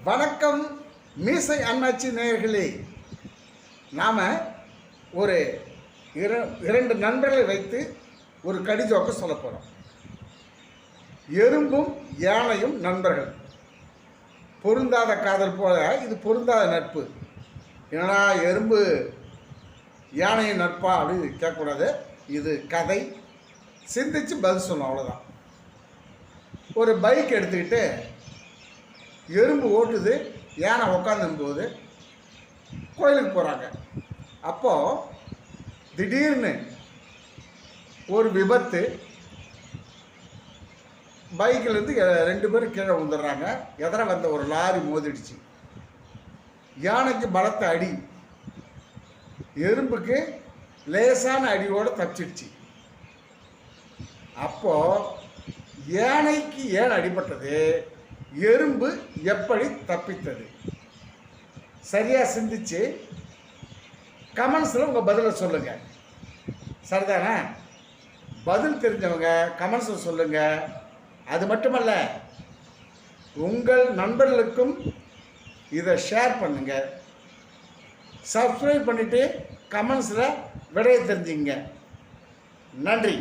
வணக்கம் மீசை அண்ணாச்சி நேயர்களே. நாம் ஒரு இரண்டு நண்பர்களை வைத்து ஒரு கடிஜோக்க சொல்ல போகிறோம். எறும்பும் யானையும் நண்பர்கள். பொருந்தாத காதல் போல இது பொருந்தாத நட்பு. என்னடா எறும்பு யானையின் நட்பா அப்படின்னு கேட்கக்கூடாது. இது கதை. சிந்திச்சு பதில் சொல்லணும், அவ்வளோதான். ஒரு பைக் எடுத்துக்கிட்டு எறும்பு ஓட்டுது, யானை உக்காந்தும்போது கோயிலுக்கு போகிறாங்க. அப்போது திடீர்னு ஒரு விபத்து. பைக்கிலேருந்து ரெண்டு பேரும் கீழே விழுந்துடுறாங்க. எதிர வந்த ஒரு லாரி மோதிடுச்சு. யானைக்கு பலத்த அடி, எறும்புக்கு லேசான அடியோடு தப்பிச்சிடுச்சு. அப்போது யானைக்கு ஏன் அடிபட்டது, எறும்பு எப்படி தப்பித்தது? சரியாக சிந்திச்சு கமெண்ட்ஸில் உங்கள் பதிலை சொல்லுங்கள். சரிதானே? பதில் தெரிஞ்சவங்க கமெண்ட்ஸில் சொல்லுங்கள். அது மட்டுமல்ல, உங்கள் நண்பர்களுக்கும் இதை ஷேர் பண்ணுங்கள். சப்ஸ்கிரைப் பண்ணிவிட்டு கமெண்ட்ஸில் விடையை தெரிஞ்சுங்க. நன்றி.